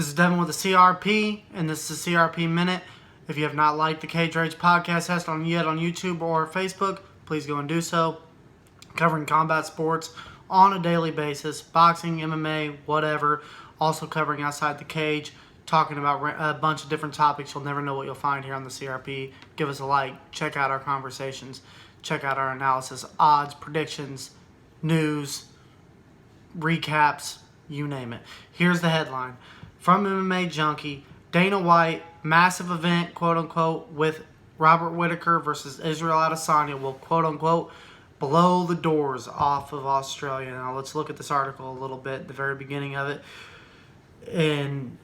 This is Devin with the CRP, and this is the CRP Minute. If you have not liked the Cage Rage podcast yet on YouTube or Facebook, please go and do so. Covering combat sports on a daily basis, boxing, MMA, whatever. Also covering outside the cage, talking about a bunch of different topics. You'll never know what you'll find here on the CRP. Give us a like. Check out our conversations. Check out our analysis, odds, predictions, news, recaps, you name it. Here's the headline. From MMA Junkie, Dana White, massive event, quote-unquote, with Robert Whittaker versus Israel Adesanya will, quote-unquote, blow the doors off of Australia. Now, let's look at this article a little bit, the very beginning of it. And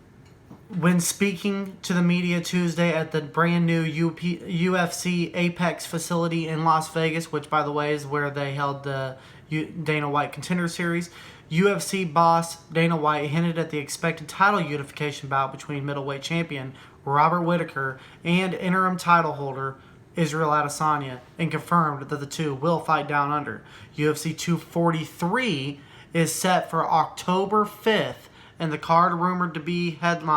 when speaking to the media Tuesday at the brand new UFC Apex facility in Las Vegas, which, by the way, is where they held the Dana White Contender Series, UFC boss Dana White hinted at the expected title unification bout between middleweight champion Robert Whittaker and interim title holder Israel Adesanya, and confirmed that the two will fight down under. UFC 243 is set for October 5th, and the card rumored to be heading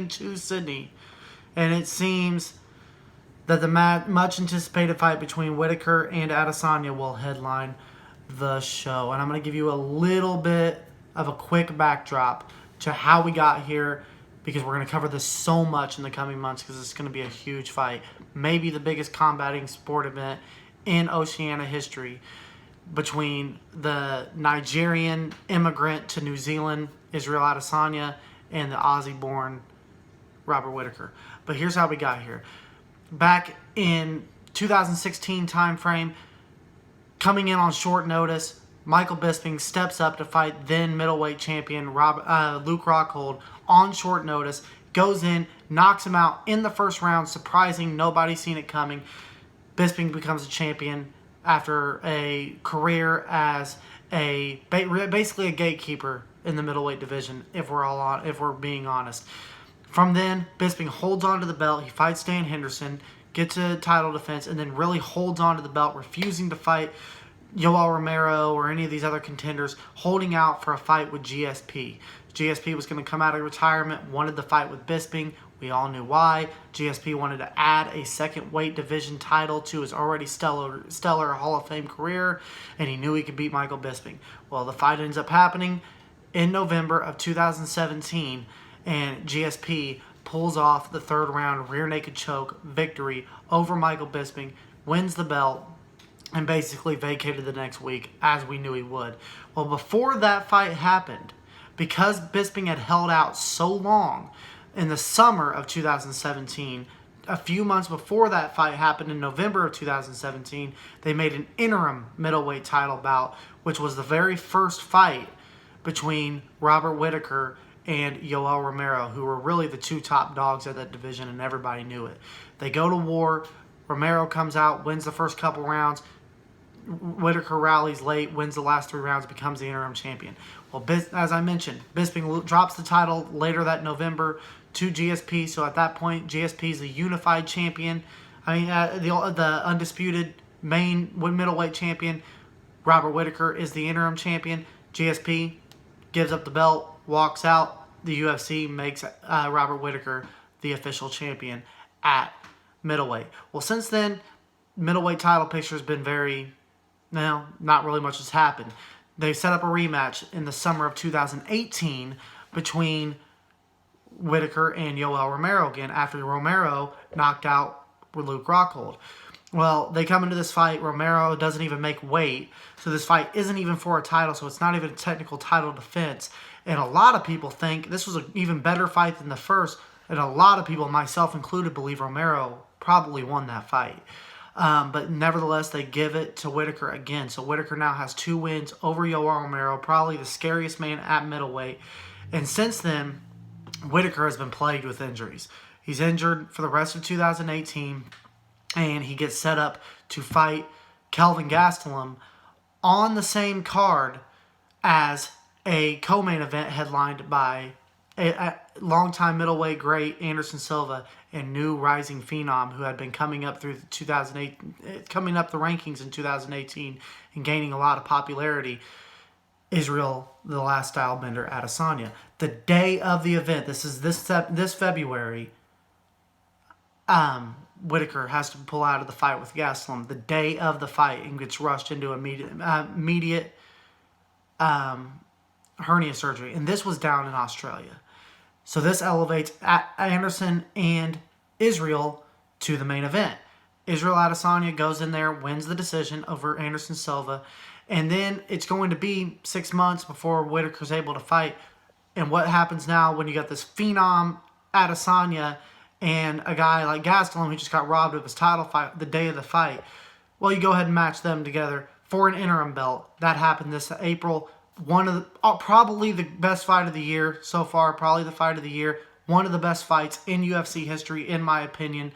to Sydney. And it seems that the much anticipated fight between Whittaker and Adesanya will headline the show. And I'm going to give you a little bit of a quick backdrop to how we got here, because we're going to cover this so much in the coming months, because it's going to be a huge fight. Maybe the biggest combating sport event in Oceania history, between the Nigerian immigrant to New Zealand, Israel Adesanya, and the Aussie-born Robert Whittaker. But here's how we got here. Back in 2016 timeframe, coming in on short notice, Michael Bisping steps up to fight then middleweight champion Luke Rockhold on short notice, goes in, knocks him out in the first round, surprising, nobody seen it coming. Bisping becomes a champion after a career as basically a gatekeeper in the middleweight division, if we're being honest. From then, Bisping holds on to the belt. He fights Dan Henderson, gets a title defense, and then really holds on to the belt, refusing to fight Yoel Romero or any of these other contenders, holding out for a fight with GSP. GSP was going to come out of retirement, wanted the fight with Bisping. We all knew why. GSP wanted to add a second weight division title to his already stellar Hall of Fame career, and he knew he could beat Michael Bisping. Well, the fight ends up happening in November of 2017, and GSP pulls off the third round rear naked choke victory over Michael Bisping, wins the belt, and basically vacated the next week, as we knew he would. Well, before that fight happened, because Bisping had held out so long, in the summer of 2017, a few months before that fight happened in November of 2017, they made an interim middleweight title bout, which was the very first fight between Robert Whittaker and Yoel Romero, who were really the two top dogs of that division, and everybody knew it. They go to war. Romero comes out, wins the first couple rounds. Whittaker rallies late, wins the last 3 rounds, becomes the interim champion. Well, as I mentioned, Bisping drops the title later that November to GSP. So at that point, GSP is the unified champion. The undisputed main middleweight champion. Robert Whittaker is the interim champion. GSP gives up the belt, walks out. The UFC makes Robert Whittaker the official champion at middleweight. Well, since then, middleweight title picture has been not really much has happened. They set up a rematch in the summer of 2018 between Whittaker and Yoel Romero again, after Romero knocked out Luke Rockhold. Well, they come into this fight. Romero doesn't even make weight, so this fight isn't even for a title, so it's not even a technical title defense. And a lot of people think this was an even better fight than the first, and a lot of people, myself included, believe Romero probably won that fight. But nevertheless, they give it to Whittaker again. So Whittaker now has 2 wins over Yoel Romero, probably the scariest man at middleweight. And since then, Whittaker has been plagued with injuries. He's injured for the rest of 2018, and he gets set up to fight Kelvin Gastelum on the same card as a co-main event headlined by a longtime middleweight great Anderson Silva and new rising phenom who had been coming up through coming up the rankings in 2018 and gaining a lot of popularity. Israel, the last stylebender, Adesanya. The day of the event, this February, Whittaker has to pull out of the fight with Gastelum the day of the fight and gets rushed into immediate hernia surgery. And this was down in Australia. So this elevates Anderson and Israel to the main event. Israel Adesanya goes in there, wins the decision over Anderson Silva. And then it's going to be 6 months before Whittaker's able to fight. And what happens now when you got this phenom Adesanya and a guy like Gastelum who just got robbed of his title fight the day of the fight? Well, you go ahead and match them together for an interim belt. That happened this April. Probably the best fight of the year so far. Probably the fight of the year. One of the best fights in UFC history, in my opinion.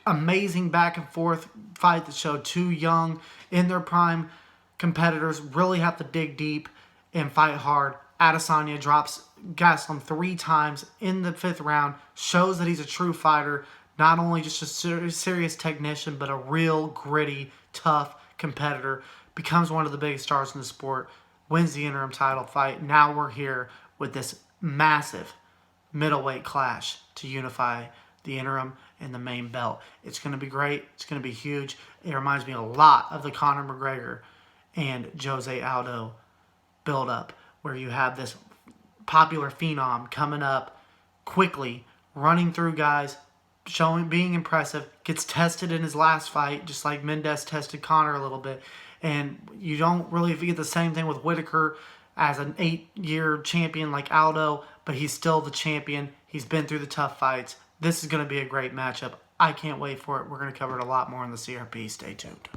Amazing back and forth fight that showed two young, in their prime competitors really have to dig deep and fight hard. Adesanya drops Gastelum 3 times in the 5th round. Shows that he's a true fighter. Not only just a serious technician, but a real gritty, tough competitor. Becomes one of the biggest stars in the sport. Wins the interim title fight. Now we're here with this massive middleweight clash to unify the interim and the main belt. It's going to be great. It's going to be huge. It reminds me a lot of the Conor McGregor and Jose Aldo build-up, where you have this popular phenom coming up quickly, running through guys, being impressive, gets tested in his last fight, just like Mendes tested Conor a little bit. And you don't really get the same thing with Whittaker as an 8-year champion like Aldo, but he's still the champion. He's been through the tough fights. This is going to be a great matchup. I can't wait for it. We're going to cover it a lot more in the CRP. Stay tuned.